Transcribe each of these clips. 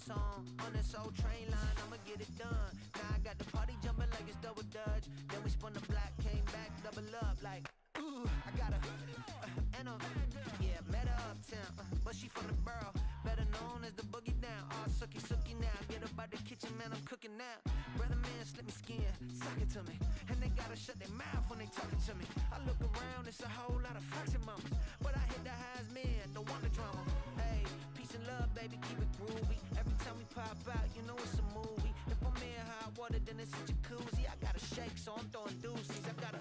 on this old train line, I'ma get it done. Now I got the party jumping like it's double dutch. Then we spun the block, came back, double up like, ooh, I got her. Yeah, met her uptown, but she from the borough, better known as the boogie down. All sookie now, get up out the kitchen, man, I'm cooking now. Brother man, slip me skin, suck it to me. And they gotta shut their mouth when they talking to me. I look around, it's a whole lot of flexing mamas, but I hit the highs, man, don't want the drama. Hey, peace and love, baby, keep it groovy. Every time we pop out, you know it's a movie. If I'm in hot water, then it's a jacuzzi. I gotta shake, so I'm throwing deuces. I gotta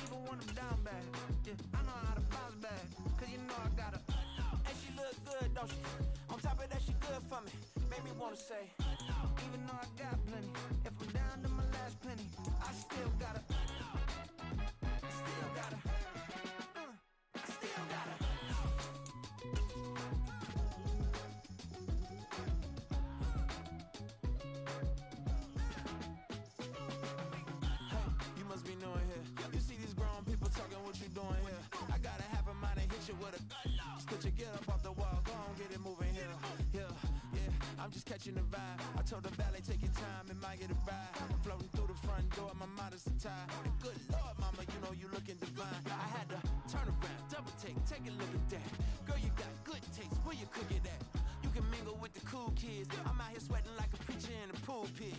even when I'm down bad. Yeah, I know how to bounce back, cause you know I gotta. And she look good, don't she? On top of that, she good for me. Made me wanna say, even though I got plenty, if I'm down to my last penny, I still gotta. I still gotta. I still gotta. You must be knowing here. You see these grown people talking, what you doing here? I gotta have a mind and hit you with a. Just put your get up off the wall, go on, get it moving here. Yeah, I'm just catching the vibe. I told the valet, take your time, it might get a ride. Floating through the front door, my mind is tied. And good Lord, mama, you know you looking divine. I had to turn around, double take a look at that. Girl, you got good taste, where you cook it at? You can mingle with the cool kids. I'm out here sweating like a preacher in a pool pit.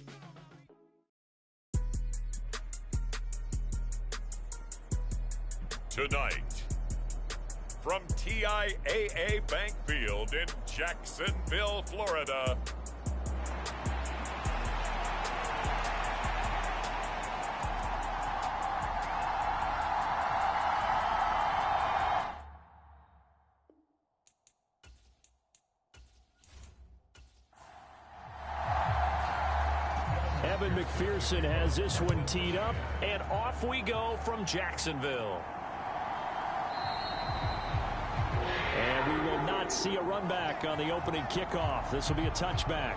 Tonight, from TIAA Bank Field in Jacksonville, Florida, Evan McPherson has this one teed up, and off we go from Jacksonville. And we will not see a run back on the opening kickoff. This will be a touchback.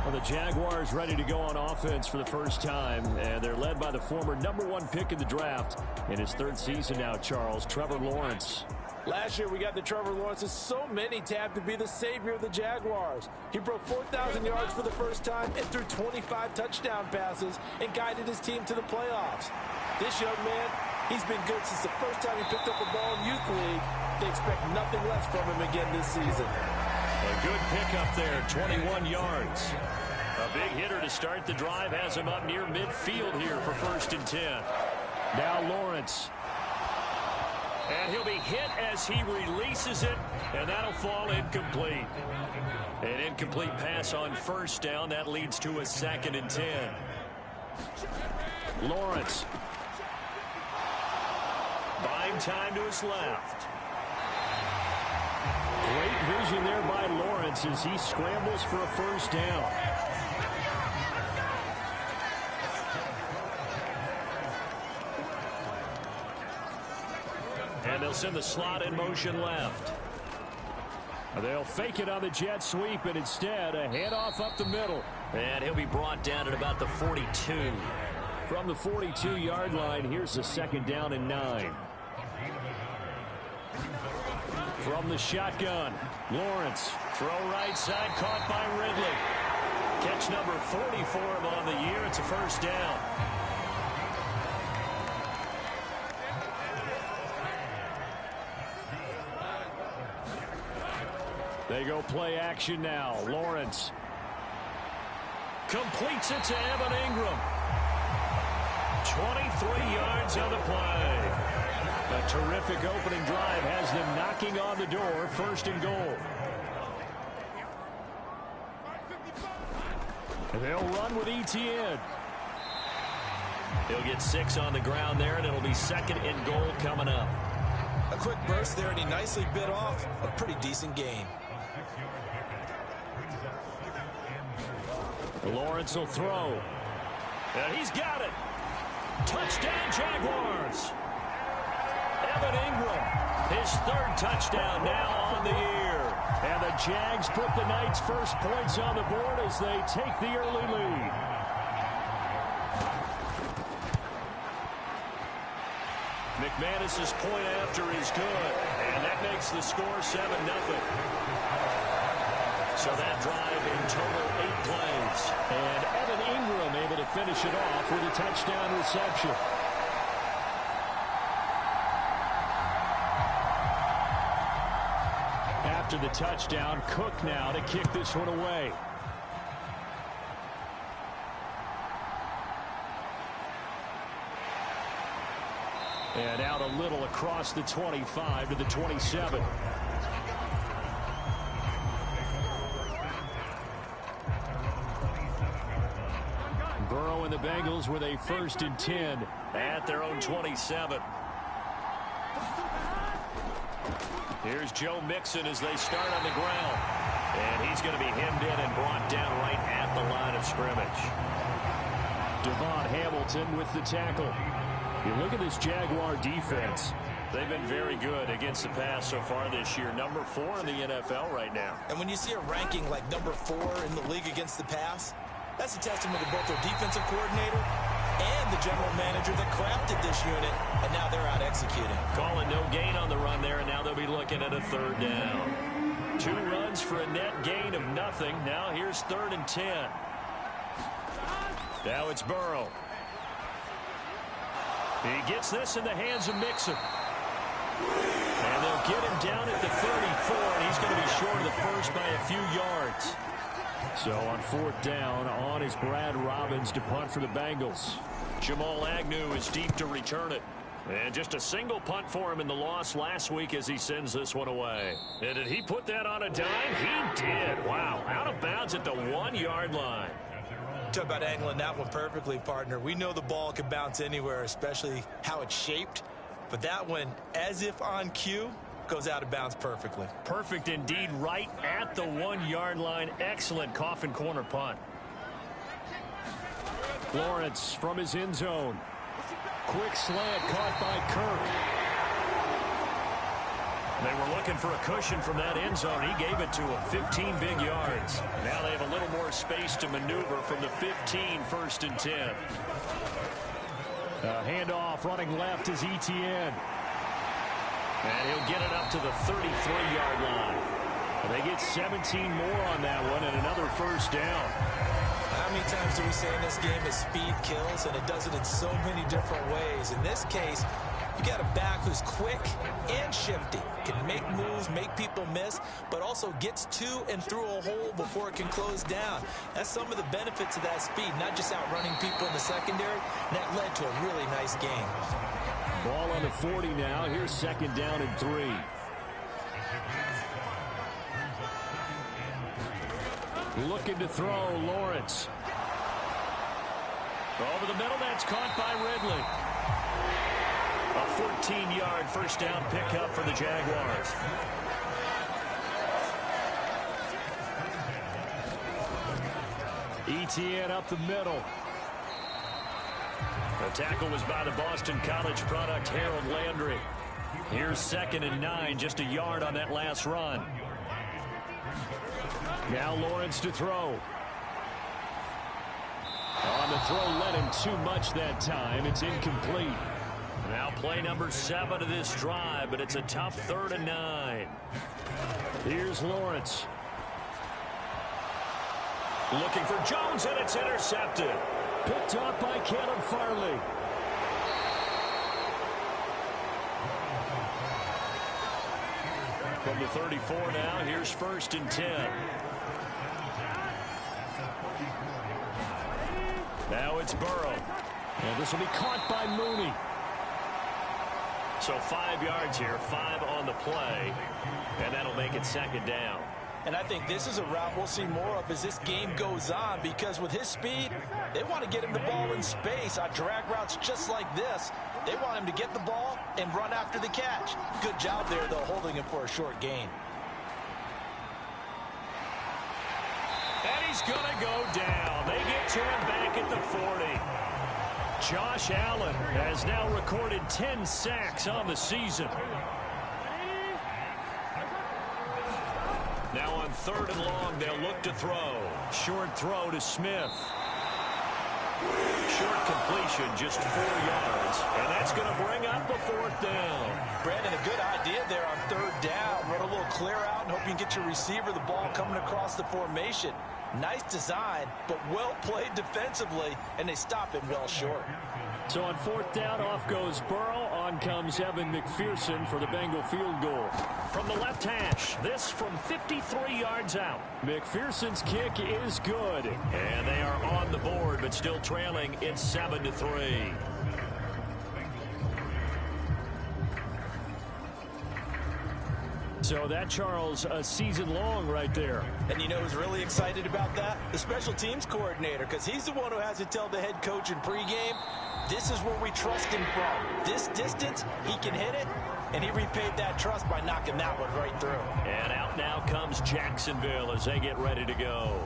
Well, the Jaguars ready to go on offense for the first time, and they're led by the former #1 pick in the draft in his third season now, Charles, Trevor Lawrence. Last year we got the Trevor Lawrences, so many tapped to be the savior of the Jaguars. He broke 4,000 yards for the first time and threw 25 touchdown passes and guided his team to the playoffs. This young man, he's been good since the first time he picked up the ball in Youth League. They expect nothing less from him again this season. A good pickup there, 21 yards. A big hitter to start the drive has him up near midfield here for 1st and 10. Now Lawrence. And he'll be hit as he releases it, and that'll fall incomplete. An incomplete pass on 1st down. That leads to a 2nd and 10. Lawrence. Buying time to his left. Great vision there by Lawrence as he scrambles for a 1st down. And they'll send the slot in motion left. They'll fake it on the jet sweep, and instead a handoff up the middle. And he'll be brought down at about the 42. From the 42-yard line, here's the 2nd down and 9. From the shotgun, Lawrence. Throw right side, caught by Ridley. Catch number 40 for him on the year. It's a 1st down. They go play action now. Lawrence completes it to Evan Ingram. 23 yards on the play. A terrific opening drive has them knocking on the door. 1st and goal. And they'll run with ETN. He'll get 6 on the ground there, and it'll be 2nd and goal coming up. A quick burst there, and he nicely bit off a pretty decent gain. Lawrence will throw. And he's got it. Touchdown, Jaguars. Evan Ingram, his 3rd touchdown now on the year. And the Jags put the night's first points on the board as they take the early lead. McManus's point after is good, and that makes the score 7-0. So that drive in total 8 plays. And Evan Ingram able to finish it off with a touchdown reception. After the touchdown, Cook now to kick this one away. And out a little across the 25 to the 27. Burrow and the Bengals with a 1st and 10 at their own 27. Here's Joe Mixon as they start on the ground. And he's going to be hemmed in and brought down right at the line of scrimmage. Devon Hamilton with the tackle. You look at this Jaguar defense. They've been very good against the pass so far this year. Number 4 in the NFL right now. And when you see a ranking like number 4 in the league against the pass, that's a testament to both their defensive coordinator and the general manager that crafted this unit, and now they're out executing. Calling no gain on the run there, and now they'll be looking at a 3rd down. 2 runs for a net gain of nothing. Now here's 3rd and 10. Now it's Burrow. He gets this in the hands of Mixon. And they'll get him down at the 34, and he's going to be short of the first by a few yards. So on 4th down, on is Brad Robbins to punt for the Bengals. Jamal Agnew is deep to return it. And just a single punt for him in the loss last week as he sends this one away. And did he put that on a dime? He did. Wow, out of bounds at the 1-yard line. Talk about angling that one perfectly, partner. We know the ball can bounce anywhere, especially how it's shaped. But that one, as if on cue, goes out of bounds perfectly. Perfect indeed, right at the 1-yard line. Excellent coffin corner punt. Lawrence from his end zone. Quick slant caught by Kirk. They were looking for a cushion from that end zone. He gave it to him. 15 big yards. Now they have a little more space to maneuver from the 15, 1st and 10. Handoff running left is Etienne. And he'll get it up to the 33-yard line. And they get 17 more on that one and another 1st down. How many times do we say in this game that speed kills, and it does it in so many different ways? In this case, you got a back who's quick and shifty, can make moves, make people miss, but also gets to and through a hole before it can close down. That's some of the benefits of that speed, not just outrunning people in the secondary. And that led to a really nice game. Ball on the 40 now. Here's 2nd down and 3. Looking to throw, Lawrence. Over the middle, that's caught by Ridley. A 14-yard 1st down pickup for the Jaguars. Etienne up the middle. The tackle was by the Boston College product, Harold Landry. Here's 2nd and 9, just a yard on that last run. Now Lawrence to throw. On the throw, let him too much that time. It's incomplete. Now play number 7 of this drive, but it's a tough 3rd and 9. Here's Lawrence. Looking for Jones, and it's intercepted. Picked up by Caleb Farley. From the 34 now, here's 1st and 10. Now it's Burrow. And this will be caught by Mooney. So 5 yards here, 5 on the play, and that'll make it 2nd down. And I think this is a route we'll see more of as this game goes on, because with his speed, they want to get him the ball in space on drag routes just like this. They want him to get the ball and run after the catch. Good job there, though, holding him for a short gain. And he's going to go down. They get to him back at the 40. Josh Allen has now recorded 10 sacks on the season. Now on 3rd and long, they'll look to throw. Short throw to Smith. Short completion, just 4 yards. And that's going to bring up a 4th down. Brandon, a good idea there on 3rd down. Run a little clear out and hope you can get your receiver the ball coming across the formation. Nice design, but well played defensively, and they stop it well short. So on 4th down, off goes Burrow. On comes Evan McPherson for the Bengal field goal. From the left hash, this from 53 yards out. McPherson's kick is good. And they are on the board, but still trailing. It's 7-3. So that, Charles, a season long right there. And you know who's really excited about that? The special teams coordinator, because he's the one who has to tell the head coach in pregame, this is where we trust him from. This distance, he can hit it, and he repaid that trust by knocking that one right through. And out now comes Jacksonville as they get ready to go.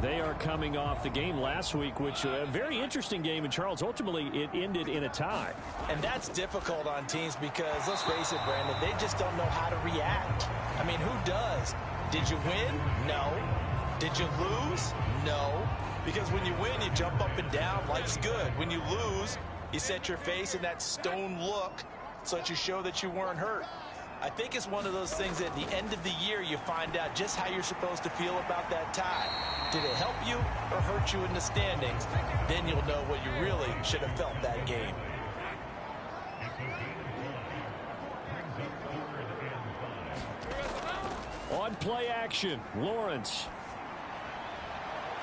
They are coming off the game last week, which a very interesting game. And, Charles, ultimately it ended in a tie. And that's difficult on teams because, let's face it, Brandon, they just don't know how to react. I mean, who does? Did you win? No. Did you lose? No. Because when you win, you jump up and down. Life's good. When you lose, you set your face in that stone look so that you show that you weren't hurt. I think it's one of those things that at the end of the year you find out just how you're supposed to feel about that tie. Did it help you or hurt you in the standings? Then you'll know what you really should have felt that game. On play action, Lawrence.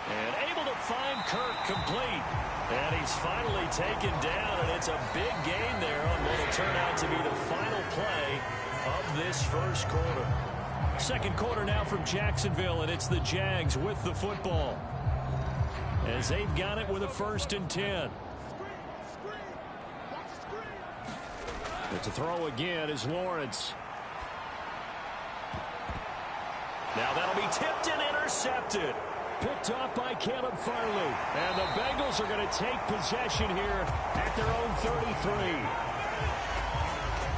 And able to find Kirk complete. And he's finally taken down, and it's a big gain there on what will turn out to be the final play of this first quarter. Second quarter now from Jacksonville, and it's the Jags with the football as they've got it with a 1st and 10. But to throw again is Lawrence. Now that'll be tipped and intercepted. Picked off by Caleb Farley. And the Bengals are going to take possession here at their own 33.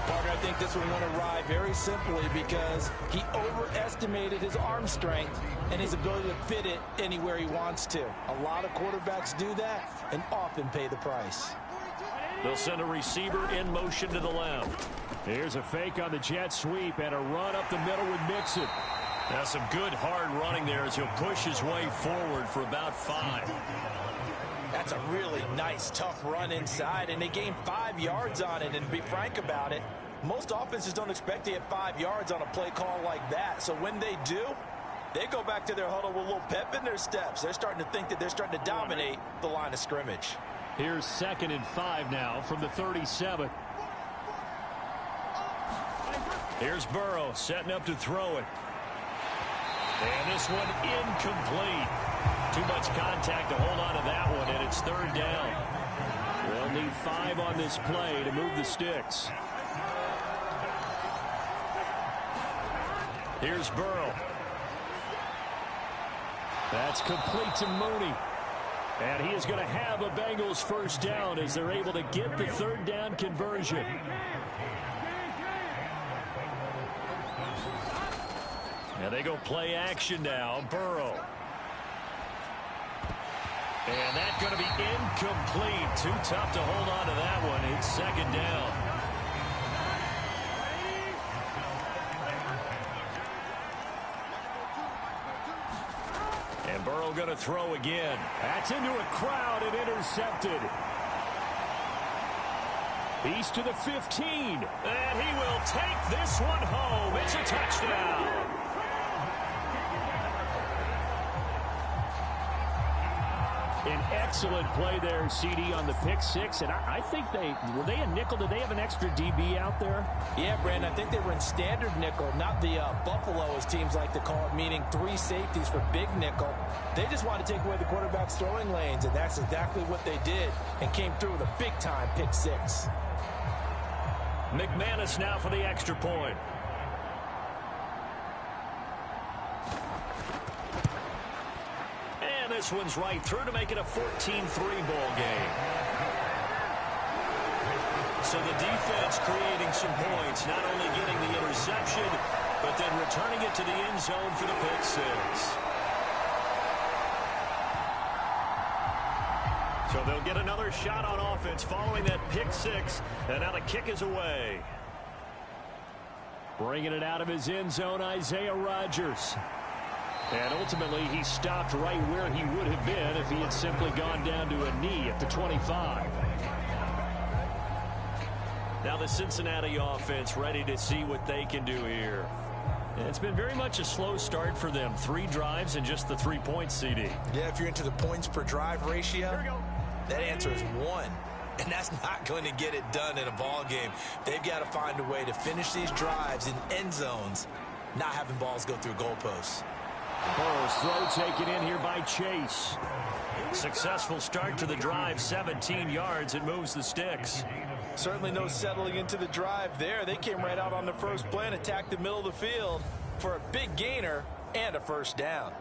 Parker, I think this one went awry very simply because he overestimated his arm strength and his ability to fit it anywhere he wants to. A lot of quarterbacks do that and often pay the price. They'll send a receiver in motion to the left. Here's a fake on the jet sweep and a run up the middle with Mixon. Now some good hard running there as he'll push his way forward for about 5. That's a really nice, tough run inside, and they gained 5 yards on it. And to be frank about it, most offenses don't expect to get 5 yards on a play call like that. So when they do, they go back to their huddle with a little pep in their steps. They're starting to think that they're starting to dominate the line of scrimmage. Here's 2nd and 5 now from the 37. Here's Burrow setting up to throw it. And this one incomplete. Too much contact to hold on to that one, and it's 3rd down. They'll need 5 on this play to move the sticks. Here's Burrow. That's complete to Mooney. And he is going to have a Bengals 1st down as they're able to get the 3rd down conversion. And they go play action now. Burrow. And that's going to be incomplete. Too tough to hold on to that one. It's 2nd down. And Burrow going to throw again. That's into a crowd and intercepted. He's to the 15. And he will take this one home. It's a touchdown. An excellent play there, CD, on the pick 6. And I think were they a nickel? Did they have an extra DB out there? Yeah, Brandon, I think they were in standard nickel, not the Buffalo, as teams like to call it, meaning 3 safeties for big nickel. They just wanted to take away the quarterback's throwing lanes, and that's exactly what they did, and came through with a big-time pick 6. McManus now for the extra point. And this one's right through to make it a 14-3 ball game. So the defense creating some points, not only getting the interception, but then returning it to the end zone for the pick 6. So they'll get another shot on offense following that pick six. And now the kick is away. Bringing it out of his end zone, Isaiah Rodgers. And ultimately, he stopped right where he would have been if he had simply gone down to a knee at the 25. Now the Cincinnati offense ready to see what they can do here. It's been very much a slow start for them. 3 drives and just the 3 points, CD. Yeah, if you're into the points per drive ratio, that answer is 1. And that's not going to get it done in a ball game. They've got to find a way to finish these drives in end zones, not having balls go through goalposts. Burrow's throw taken in here by Chase. Successful start to the drive, 17 yards. It moves the sticks. Certainly no settling into the drive there. They came right out on the first play and attacked the middle of the field for a big gainer and a first down.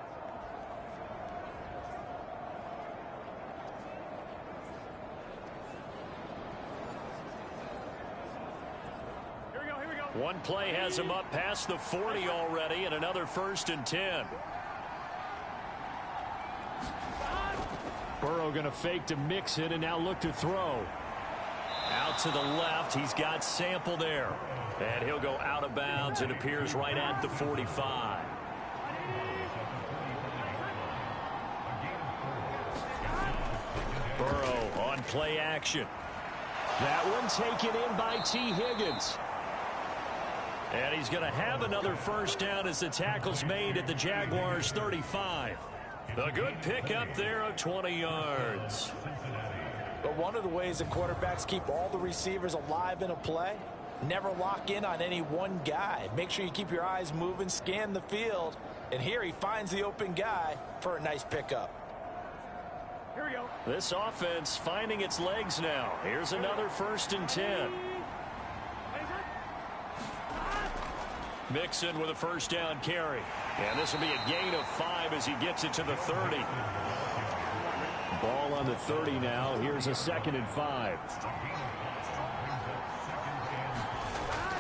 One play has him up past the 40 already, and another 1st and 10. Burrow going to fake to mix it and now look to throw. Out to the left. He's got Sample there. And he'll go out of bounds. It appears right at the 45. Burrow on play action. That one taken in by T. Higgins. And he's going to have another first down as the tackle's made at the Jaguars' 35. A good pickup there of 20 yards. But one of the ways that quarterbacks keep all the receivers alive in a play, never lock in on any one guy. Make sure you keep your eyes moving, scan the field. And here he finds the open guy for a nice pickup. Here we go. This offense finding its legs now. Here's another 1st and 10. Mixon with a first down carry. And this will be a gain of 5 as he gets it to the 30. Ball on the 30 now. Here's a 2nd and 5.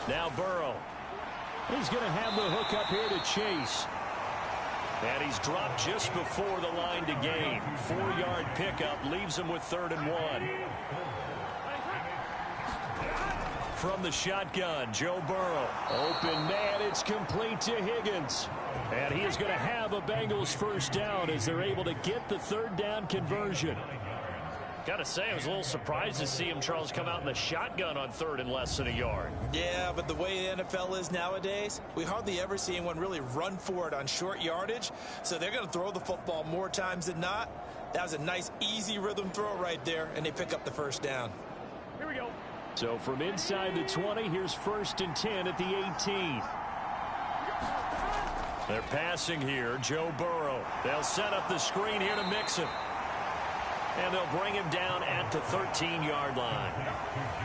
Now Burrow. He's going to have the hook up here to Chase. And he's dropped just before the line to gain. 4-yard pickup leaves him with 3rd and 1. From the shotgun, Joe Burrow. Open man, it's complete to Higgins. And he is going to have a Bengals first down as they're able to get the 3rd down conversion. Got to say, I was a little surprised to see him, Charles, come out in the shotgun on 3rd and less than a yard. Yeah, but the way the NFL is nowadays, we hardly ever see anyone really run for it on short yardage. So they're going to throw the football more times than not. That was a nice, easy rhythm throw right there, and they pick up the first down. Here we go. So from inside the 20, here's 1st and 10 at the 18. They're passing here, Joe Burrow. They'll set up the screen here to Mixon. And they'll bring him down at the 13-yard line.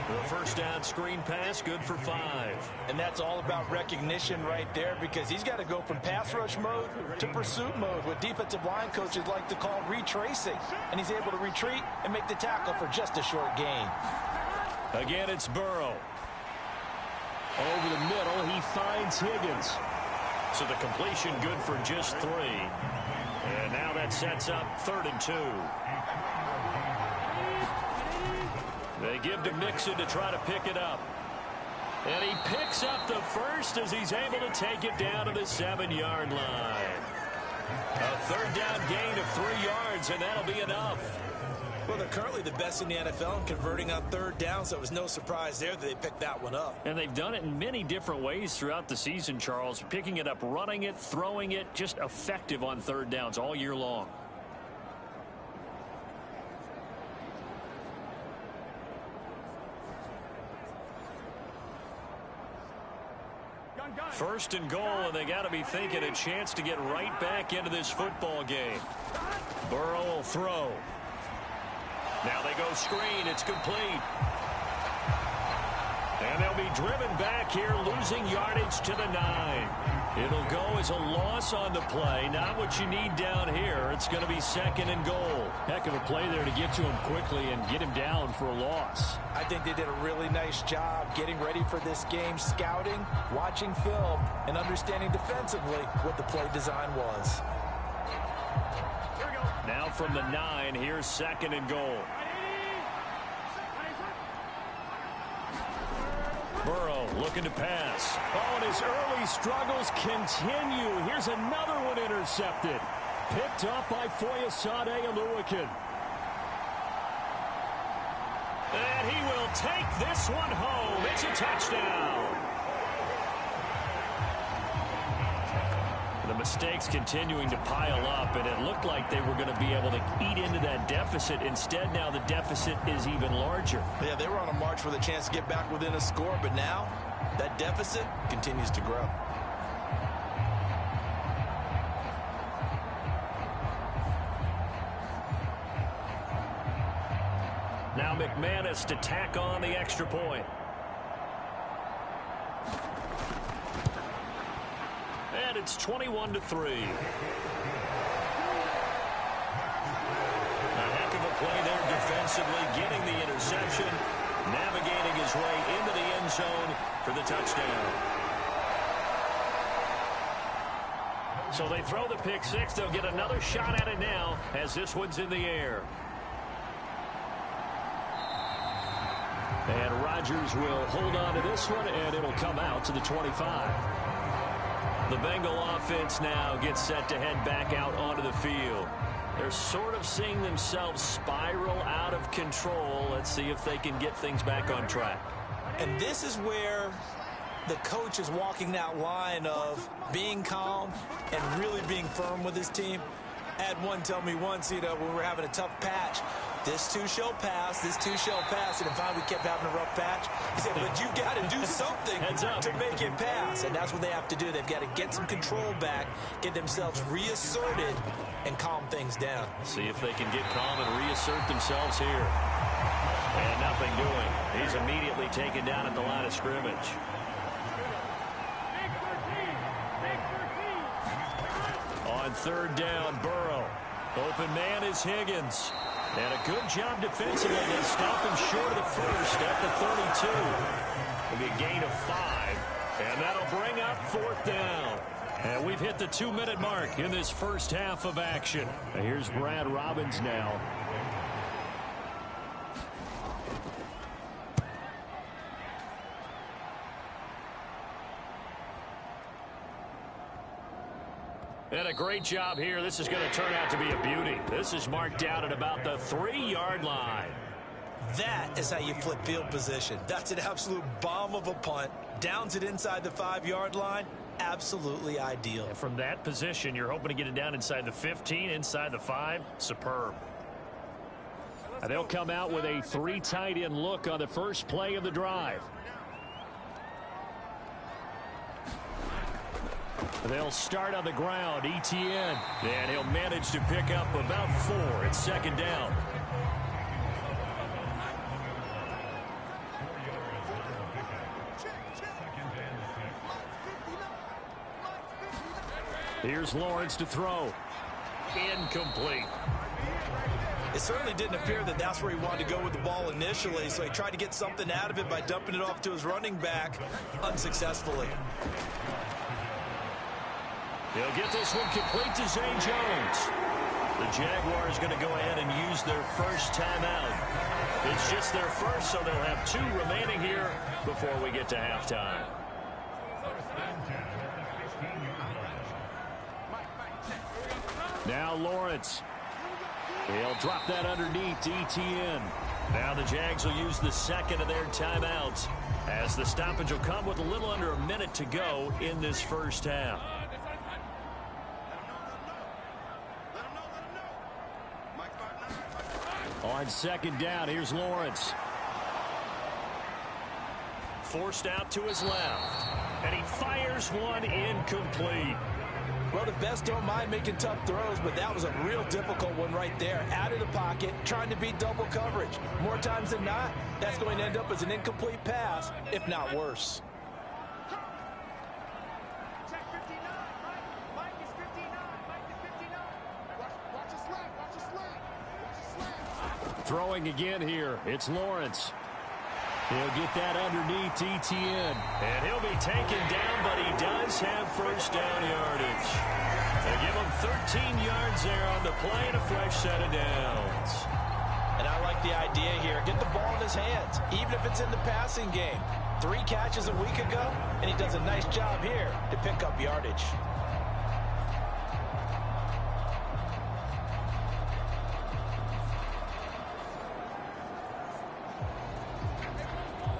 The first down screen pass, good for 5. And that's all about recognition right there, because he's got to go from pass rush mode to pursuit mode, what defensive line coaches like to call retracing. And he's able to retreat and make the tackle for just a short gain. Again, it's Burrow. Over the middle, he finds Higgins. So the completion good for just 3. And now that sets up 3rd and 2. They give to Mixon to try to pick it up. And he picks up the first as he's able to take it down to the 7-yard line. A 3rd down gain of 3 yards, and that'll be enough. Well, they're currently the best in the NFL in converting on 3rd down, so it was no surprise there that they picked that one up. And they've done it in many different ways throughout the season, Charles. Picking it up, running it, throwing it, just effective on 3rd downs all year long. First and goal, and they got to be thinking a chance to get right back into this football game. Burrow will throw. Now they go screen. It's complete. And they'll be driven back here, losing yardage to the 9. It'll go as a loss on the play. Not what you need down here. It's going to be 2nd and goal. Heck of a play there to get to him quickly and get him down for a loss. I think they did a really nice job getting ready for this game, scouting, watching film, and understanding defensively what the play design was. Now from the 9, here's 2nd and goal. Burrow looking to pass. Oh, and his early struggles continue. Here's another one intercepted. Picked up by Foyesade Oluwakin. And he will take this one home. It's a touchdown. The mistakes continuing to pile up, and it looked like they were going to be able to eat into that deficit. Instead, now the deficit is even larger. Yeah, they were on a march for the chance to get back within a score, but now that deficit continues to grow. Now McManus to tack on the extra point. And it's 21-3. A heck of a play there defensively, getting the interception, navigating his way into the end zone for the touchdown. So they throw the pick six. They'll get another shot at it now as this one's in the air. And Rodgers will hold on to this one, and it'll come out to the 25. The Bengal offense now gets set to head back out onto the field. They're sort of seeing themselves spiral out of control. Let's see if they can get things back on track. And this is where the coach is walking that line of being calm and really being firm with his team. I had one tell me once, when we were having a tough patch, this too shall pass, this too shall pass. And finally we kept having a rough patch. He said, but you've got to do something to make it pass. And that's what they have to do. They've got to get some control back, get themselves reasserted, and calm things down. See if they can get calm and reassert themselves here. And nothing doing. He's immediately taken down at the line of scrimmage. On 3rd down, Burrow. Open man is Higgins. And a good job defensively. They stop him short of the first at the 32. It'll be a gain of 5. And that'll bring up 4th down. And we've hit the 2-minute mark in this first half of action. And here's Brad Robbins now. And a great job here. This is going to turn out to be a beauty. This is marked out at about the 3-yard line. That is how you flip field position. That's an absolute bomb of a punt. Downs it inside the 5-yard line. Absolutely ideal. And from that position, you're hoping to get it down inside the 15, inside the 5. Superb. And they'll come out with a 3 tight end look on the first play of the drive. They'll start on the ground. Etienne. And he'll manage to pick up about 4. It's 2nd down. Here's Lawrence to throw. Incomplete. It certainly didn't appear that that's where he wanted to go with the ball initially, so he tried to get something out of it by dumping it off to his running back unsuccessfully. He'll get this one complete to Zay Jones. The Jaguars going to go ahead and use their first timeout. It's just their first, so they'll have 2 remaining here before we get to halftime. Now Lawrence. He'll drop that underneath to Etienne. Now the Jags will use the 2nd of their timeouts as the stoppage will come with a little under a minute to go in this first half. On 2nd down, here's Lawrence. Forced out to his left. And he fires one incomplete. Well, the best don't mind making tough throws, but that was a real difficult one right there. Out of the pocket, trying to beat double coverage. More times than not, that's going to end up as an incomplete pass, if not worse. Throwing again here. It's Lawrence. He'll get that underneath ETN. And he'll be taken down, but he does have first down yardage. They give him 13 yards there on the play and a fresh set of downs. And I like the idea here. Get the ball in his hands, even if it's in the passing game. 3 catches a week ago, and he does a nice job here to pick up yardage.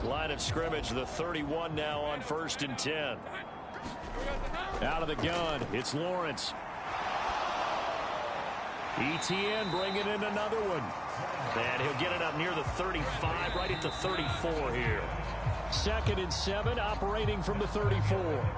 Line of scrimmage, the 31 now on 1st and 10. Out of the gun, it's Lawrence. ETN bringing in another one. And he'll get it up near the 35, right at the 34 here. 2nd and 7, operating from the 34.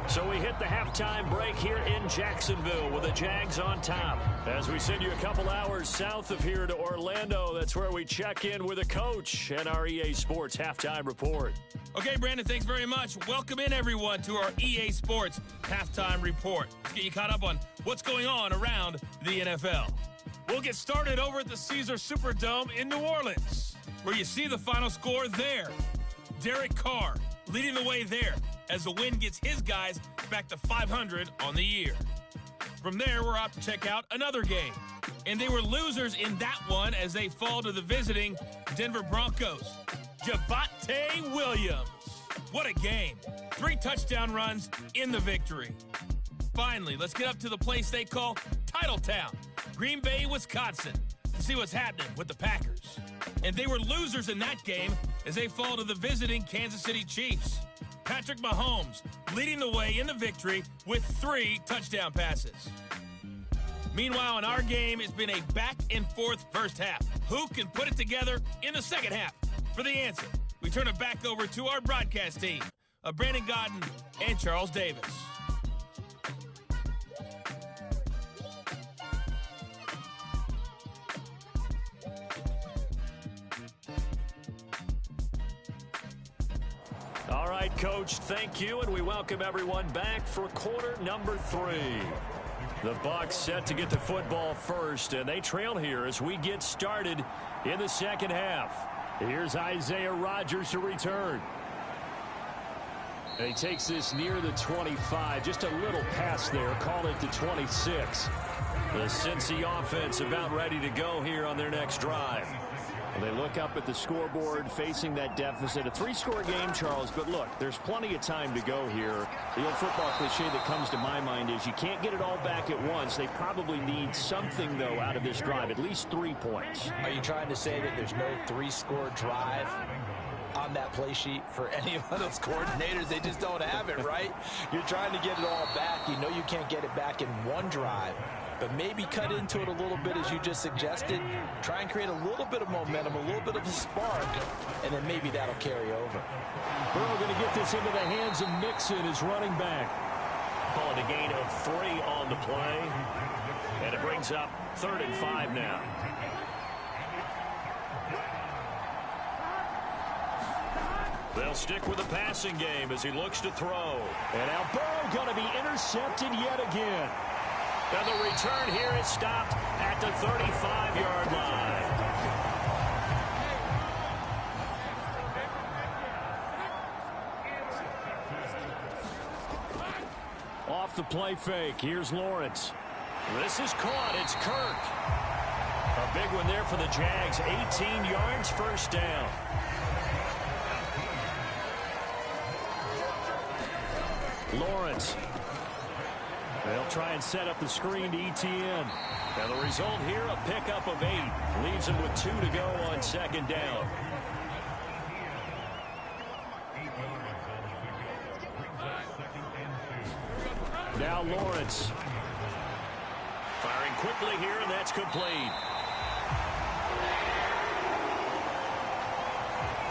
So we hit the halftime break here in Jacksonville with the Jags on top. As we send you a couple hours south of here to Orlando, that's where we check in with a coach and our EA Sports halftime report. Okay, Brandon, thanks very much. Welcome in, everyone, to our EA Sports halftime report. Let's get you caught up on what's going on around the NFL. We'll get started over at the Caesar Superdome in New Orleans, where you see the final score there. Derek Carr leading the way there as the win gets his guys back to 500 on the year. From there, we're off to check out another game. And they were losers in that one as they fall to the visiting Denver Broncos. Javonte Williams. What a game. 3 touchdown runs in the victory. Finally, let's get up to the place they call Titletown, Green Bay, Wisconsin, to see what's happening with the Packers. And they were losers in that game as they fall to the visiting Kansas City Chiefs. Patrick Mahomes leading the way in the victory with 3 touchdown passes. Meanwhile, in our game, it's been a back-and-forth first half. Who can put it together in the second half? For the answer, we turn it back over to our broadcast team of Brandon Godden and Charles Davis. All right, Coach, thank you, and we welcome everyone back for quarter number 3. The Bucs set to get the football first, and they trail here as we get started in the second half. Here's Isaiah Rodgers to return. And he takes this near the 25, just a little pass there, call it the 26. The Cincy offense about ready to go here on their next drive. They look up at the scoreboard facing that deficit. A 3-score game, Charles, but look, there's plenty of time to go here. The old football cliche that comes to my mind is you can't get it all back at once. They probably need something, though, out of this drive, at least 3 points. Are you trying to say that there's no 3-score drive on that play sheet for any of those coordinators? They just don't have it, right? You're trying to get it all back. You know you can't get it back in one drive. But maybe cut into it a little bit, as you just suggested. Try and create a little bit of momentum, a little bit of a spark, and then maybe that'll carry over. Burrow going to get this into the hands of Mixon, his running back. Calling a gain of 3 on the play. And it brings up 3rd and 5 now. They'll stick with the passing game as he looks to throw. And now Burrow going to be intercepted yet again. And the return here is stopped at the 35-yard line. Off the play fake, here's Lawrence. This is caught, it's Kirk. A big one there for the Jags, 18 yards, first down. Lawrence. They'll try and set up the screen to ETN. And the result here, a pickup of 8. Leaves him with 2 to go on 2nd down. Now Lawrence. Firing quickly here, and that's complete.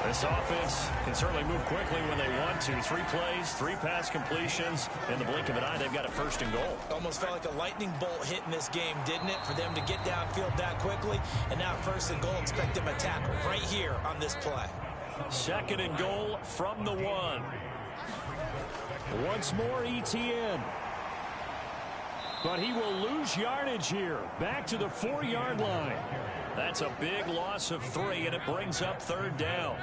This offense can certainly move quickly when they want to. 3 plays, 3 pass completions. In the blink of an eye, they've got a 1st and goal. Almost felt like a lightning bolt hit in this game, didn't it? For them to get downfield that quickly. And now 1st and goal, expect them to tackle right here on this play. 2nd and goal from the 1. Once more, ETN. But he will lose yardage here. Back to the 4-yard line. That's a big loss of 3, and it brings up 3rd down.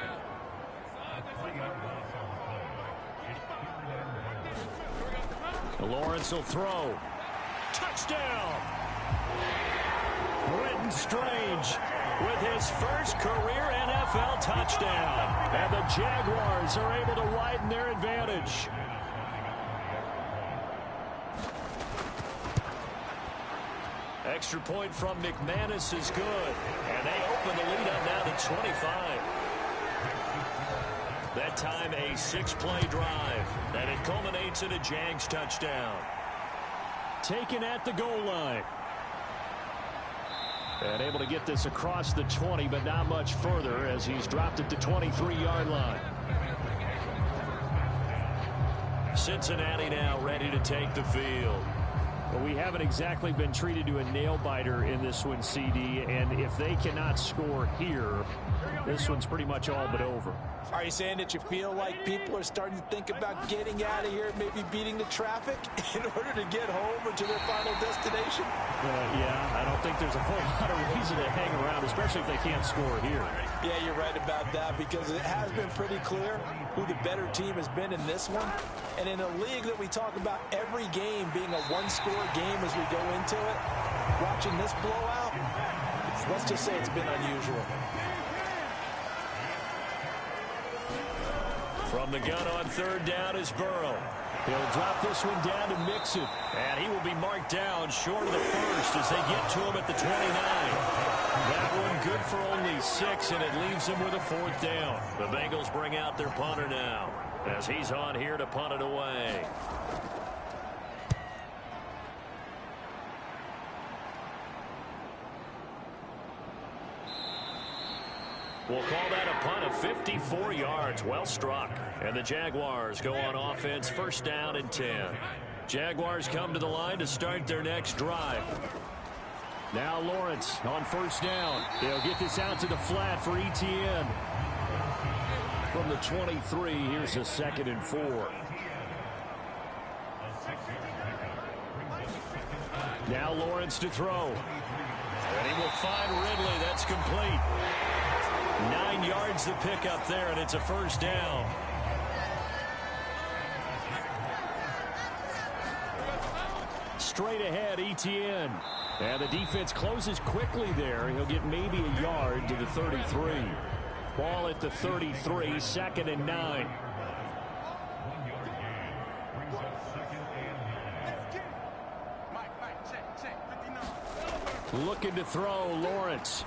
Lawrence will throw. Touchdown! Britton Strange with his first career NFL touchdown. And the Jaguars are able to widen their advantage. Extra point from McManus is good. And they open the lead up now to 25. That time a 6-play drive. And it culminates in a Jags touchdown. Taken at the goal line. And able to get this across the 20, but not much further as he's dropped it to 23-yard line. Cincinnati now ready to take the field. Well, we haven't exactly been treated to a nail-biter in this one, CD, and if they cannot score here, this one's pretty much all but over. Are you saying that you feel like people are starting to think about getting out of here, maybe beating the traffic in order to get home or to their final destination? Yeah, I don't think there's a whole lot of reason to hang around, especially if they can't score here. Yeah, you're right about that because it has been pretty clear who the better team has been in this one. And in a league that we talk about every game being a one-score game as we go into it, watching this blowout, let's just say it's been unusual. From the gun on third down is Burrow. He'll drop this one down to Mixon. And he will be marked down short of the first as they get to him at the 29. That one good for only 6, and it leaves him with a 4th down. The Bengals bring out their punter now as he's on here to punt it away. We'll call that a punt of 54 yards. Well struck. And the Jaguars go on offense, first down and 10. Jaguars come to the line to start their next drive. Now Lawrence on first down. They'll get this out to the flat for Etienne. From the 23, here's a 2nd and 4. Now Lawrence to throw. And he will find Ridley. That's complete. 9 yards to pick up there, and it's a first down. Straight ahead, Etienne. And the defense closes quickly there. He'll get maybe a yard to the 33. Ball at the 33, 2nd and 9. Looking to throw, Lawrence.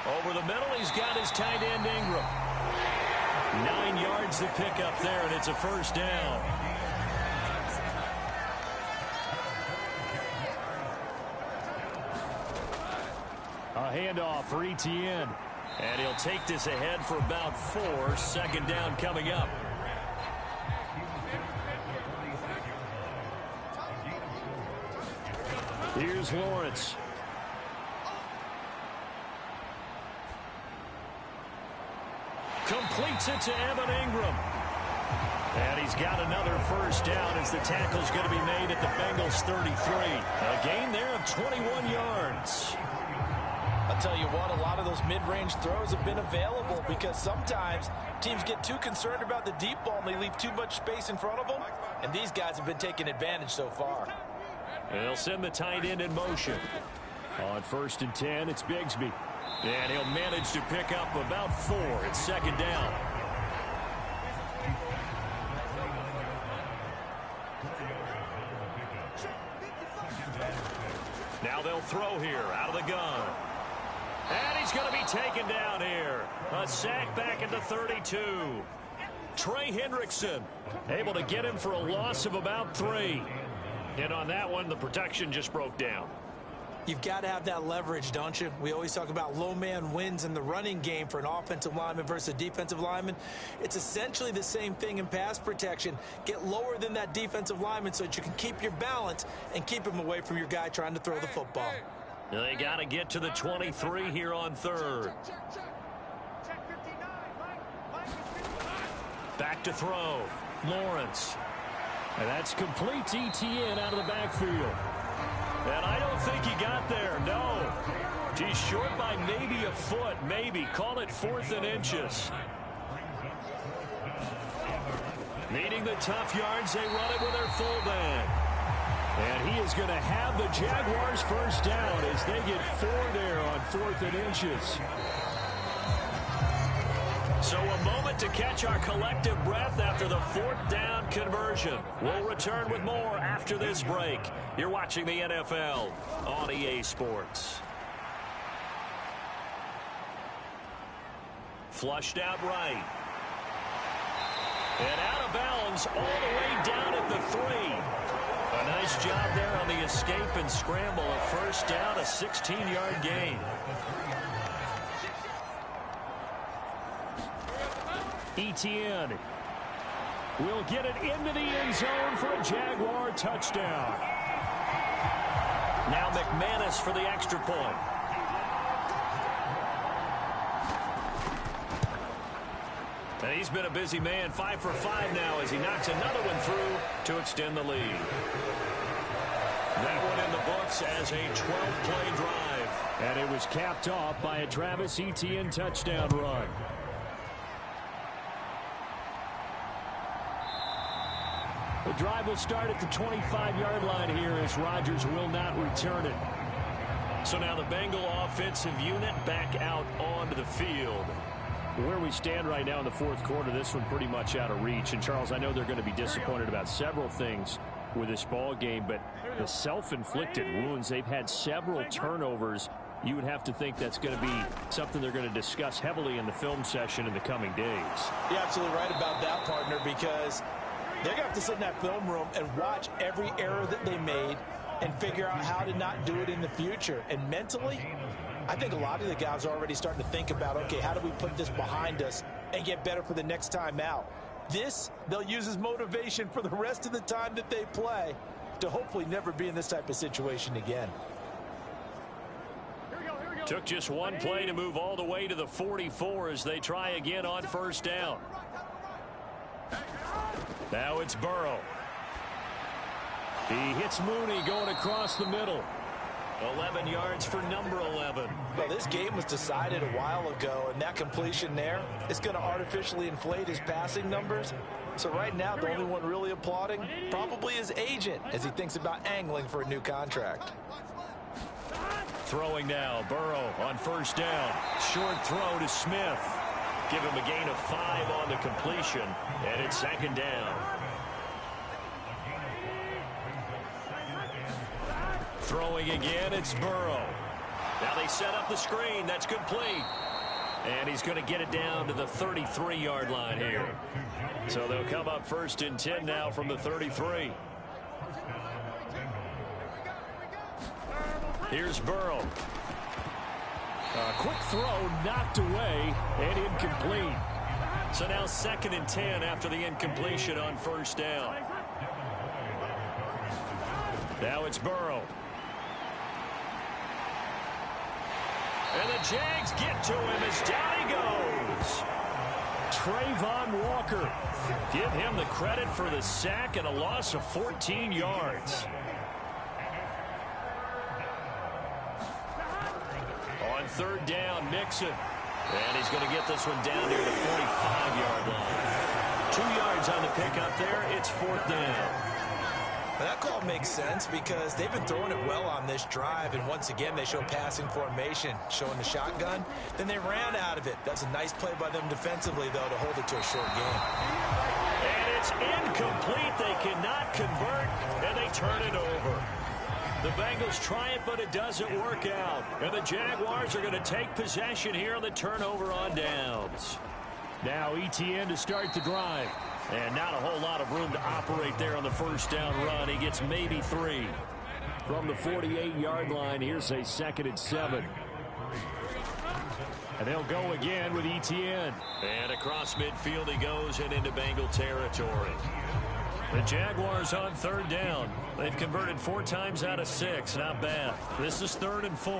Over the middle, he's got his tight end Ingram. 9 yards to pick up there, and it's a first down. A handoff for Etienne. And he'll take this ahead for about 4. 2nd down coming up. Here's Lawrence. Completes it to Evan Ingram. And he's got another first down as the tackle's going to be made at the Bengals 33. A gain there of 21 yards. I'll tell you what, a lot of those mid-range throws have been available because sometimes teams get too concerned about the deep ball and they leave too much space in front of them. And these guys have been taking advantage so far. And they'll send the tight end in motion. On 1st and 10, it's Bigsby. And he'll manage to pick up about 4. It's 2nd down. Now they'll throw here out of the gun. And he's going to be taken down here. A sack back at the 32. Trey Hendrickson able to get him for a loss of about 3. And on that one, the protection just broke down. You've got to have that leverage, don't you? We always talk about low man wins in the running game for an offensive lineman versus a defensive lineman. It's essentially the same thing in pass protection. Get lower than that defensive lineman so that you can keep your balance and keep him away from your guy trying to throw the football. They got to get to the 23 here on 3rd. Back to throw. Lawrence. And that's complete to Etienne out of the backfield. And I don't think he got there, no. He's short by maybe a foot, maybe. Call it 4th and inches. Needing the tough yards, they run it with their fullback. And he is going to have the Jaguars first down as they get 4 there on 4th and inches. So a moment to catch our collective breath after the 4th down conversion. We'll return with more after this break. You're watching the NFL on EA Sports. Flushed out right. And out of bounds all the way down at the 3. A nice job there on the escape and scramble. A first down, a 16-yard gain. Etienne will get it into the end zone for a Jaguar touchdown. Now McManus for the extra point. And he's been a busy man, 5 for 5 now as he knocks another one through to extend the lead. That one in the books as a 12-play drive. And it was capped off by a Travis Etienne touchdown run. The drive will start at the 25-yard line here as Rodgers will not return it. So now the Bengal offensive unit back out onto the field. Where we stand right now in the 4th quarter, this one pretty much out of reach. And, Charles, I know they're going to be disappointed about several things with this ball game, but the self-inflicted wounds, they've had several turnovers. You would have to think that's going to be something they're going to discuss heavily in the film session in the coming days. You're absolutely right about that, partner, because they're going to have to sit in that film room and watch every error that they made and figure out how to not do it in the future. And mentally, I think a lot of the guys are already starting to think about, okay, how do we put this behind us and get better for the next time out? This, they'll use as motivation for the rest of the time that they play to hopefully never be in this type of situation again. Took just one play to move all the way to the 44 as they try again on first down. Now it's Burrow. He hits Mooney going across the middle. 11 yards for number 11. Well, this game was decided a while ago, and that completion there is going to artificially inflate his passing numbers. So right now, the only one really applauding probably his agent as he thinks about angling for a new contract. Throwing now, Burrow on first down. Short throw to Smith. Give him a gain of 5 on the completion, and it's 2nd down. Throwing again, it's Burrow. Now they set up the screen. That's complete. And he's going to get it down to the 33-yard line here. So they'll come up 1st and 10 now from the 33. Here's Burrow. A quick throw knocked away and incomplete. So now 2nd and 10 after the incompletion on first down. Now it's Burrow. And the Jags get to him as down he goes. Trayvon Walker. Give him the credit for the sack and a loss of 14 yards. On 3rd down, Mixon. And he's going to get this one down near the 45-yard line. 2 yards on the pickup there. It's 4th down. That call makes sense because they've been throwing it well on this drive, and once again they show passing formation, showing the shotgun. Then they ran out of it. That's a nice play by them defensively, though, to hold it to a short game. And it's incomplete. They cannot convert, and they turn it over. The Bengals try it, but it doesn't work out. And the Jaguars are going to take possession here on the turnover on downs. Now Etienne to start the drive. And not a whole lot of room to operate there on the first down run. He gets maybe 3. From the 48-yard line, here's a 2nd and 7. And they'll go again with Etienne. And across midfield he goes and into Bengal territory. The Jaguars on 3rd down. They've converted 4 times out of 6. Not bad. This is 3rd and 4.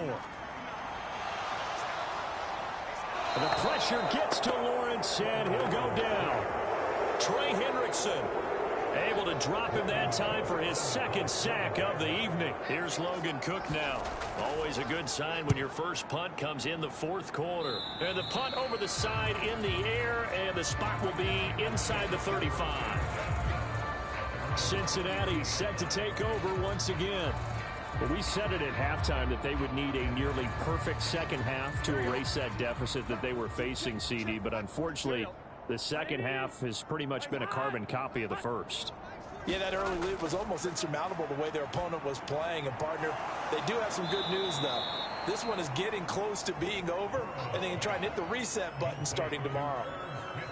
And the pressure gets to Lawrence, and he'll go down. Trey Hendrickson able to drop him that time for his 2nd sack of the evening. Here's Logan Cook now. Always a good sign when your first punt comes in the 4th quarter. And the punt over the side in the air, and the spot will be inside the 35. Cincinnati set to take over once again. Well, we said it at halftime that they would need a nearly perfect second half to erase that deficit that they were facing, CD. But unfortunately, the second half has pretty much been a carbon copy of the first. Yeah, that early lead was almost insurmountable the way their opponent was playing. And, partner, they do have some good news, though. This one is getting close to being over, and they can try and hit the reset button starting tomorrow.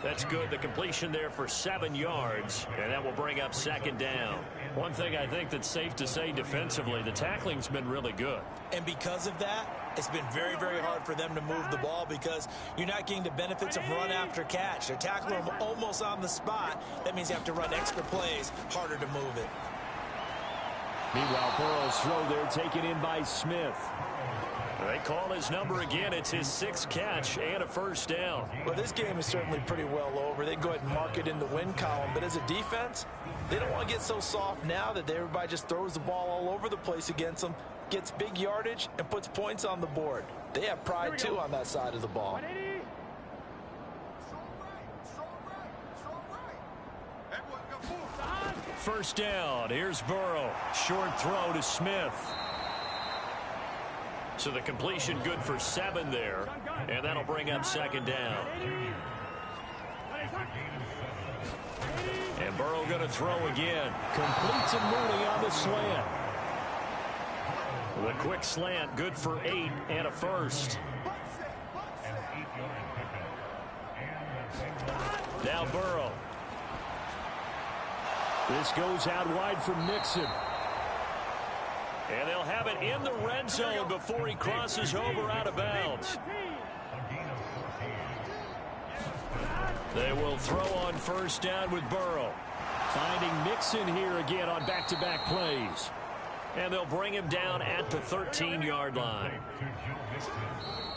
That's good. The completion there for 7 yards, and that will bring up second down. One thing I think that's safe to say defensively, the tackling's been really good. And because of that, it's been very, very hard for them to move the ball because you're not getting the benefits of run after catch. They're tackling them almost on the spot. That means you have to run extra plays, harder to move it. Meanwhile, Burrow's throw there taken in by Smith. They call his number again. It's his 6th catch and a first down. Well, this game is certainly pretty well over. They can go ahead and mark it in the win column. But as a defense, they don't want to get so soft now that everybody just throws the ball all over the place against them, gets big yardage, and puts points on the board. They have pride, too, on that side of the ball. First down. Here's Burrow. Short throw to Smith. So the completion good for 7 there. And that'll bring up second down. And Burrow going to throw again. Complete to Mooney on the slant. The quick slant good for 8 and a first. Now Burrow. This goes out wide for Mixon. And they'll have it in the red zone before he crosses over out of bounds. They will throw on first down with Burrow. Finding Mixon here again on back-to-back plays. And they'll bring him down at the 13-yard line.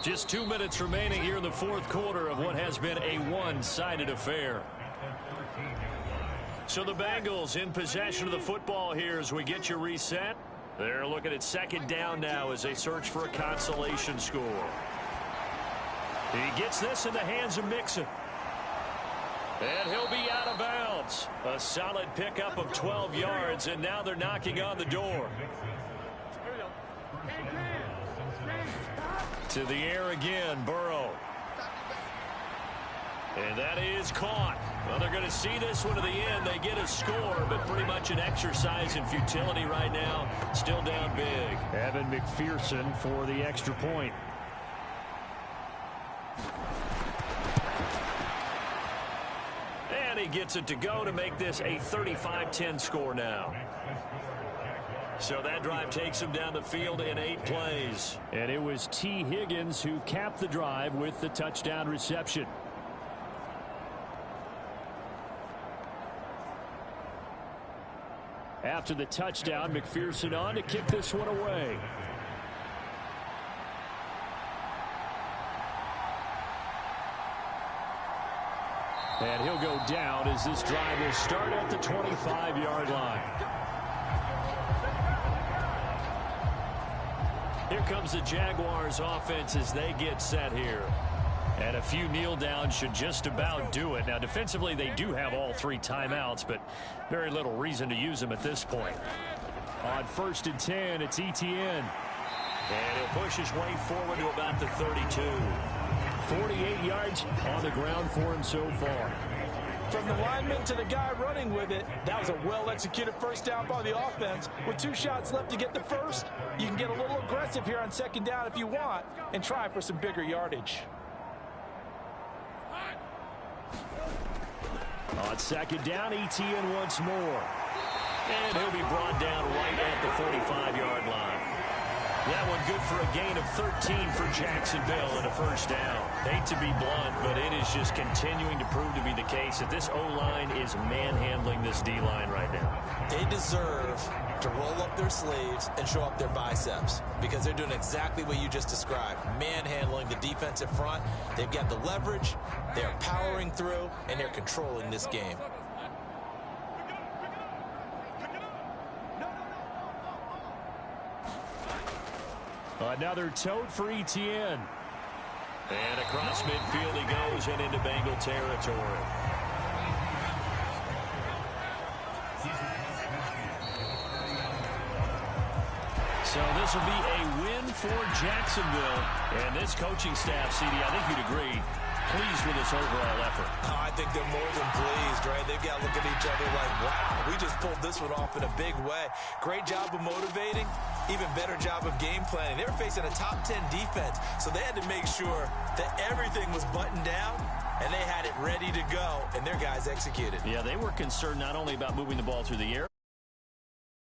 Just 2 minutes remaining here in the fourth quarter of what has been a one-sided affair. So the Bengals in possession of the football here as we get you reset. They're looking at second down now as they search for a consolation score. He gets this in the hands of Mixon. And he'll be out of bounds. A solid pickup of 12 yards, and now they're knocking on the door. To the air again, Burrow. And that is caught. Well, they're going to see this one to the end. They get a score, but pretty much an exercise in futility right now. Still down big. Evan McPherson for the extra point. And he gets it to go to make this a 35-10 score now. So that drive takes him down the field in 8 plays. And it was T. Higgins who capped the drive with the touchdown reception. After the touchdown, McPherson on to kick this one away. And he'll go down as this drive will start at the 25-yard line. Here comes the Jaguars offense as they get set here. And a few kneel downs should just about do it. Now, defensively, they do have all 3 timeouts, but very little reason to use them at this point. On 1st and 10, it's Etienne. And he'll push his way forward to about the 32. 48 yards on the ground for him so far. From the lineman to the guy running with it, that was a well-executed first down by the offense. With 2 shots left to get the first, you can get a little aggressive here on second down if you want and try for some bigger yardage. On second down, Etienne once more. And he'll be brought down right at the 45-yard line. That one good for a gain of 13 for Jacksonville and a first down. Hate to be blunt, but it is just continuing to prove to be the case that this O-line is manhandling this D-line right now. They deserve to roll up their sleeves and show up their biceps because they're doing exactly what you just described, manhandling the defensive front. They've got the leverage, they're powering through, and they're controlling this game. Another tote for Etienne. And across midfield he goes and into Bengal territory. So this will be a win for Jacksonville. And this coaching staff, CD, I think you'd agree, pleased with this overall effort. Oh, I think they're more than pleased, right? They've got to look at each other like, wow, we just pulled this one off in a big way. Great job of motivating, even better job of game planning. They were facing a top 10 defense, so they had to make sure that everything was buttoned down, and they had it ready to go, and their guys executed. Yeah, they were concerned not only about moving the ball through the air,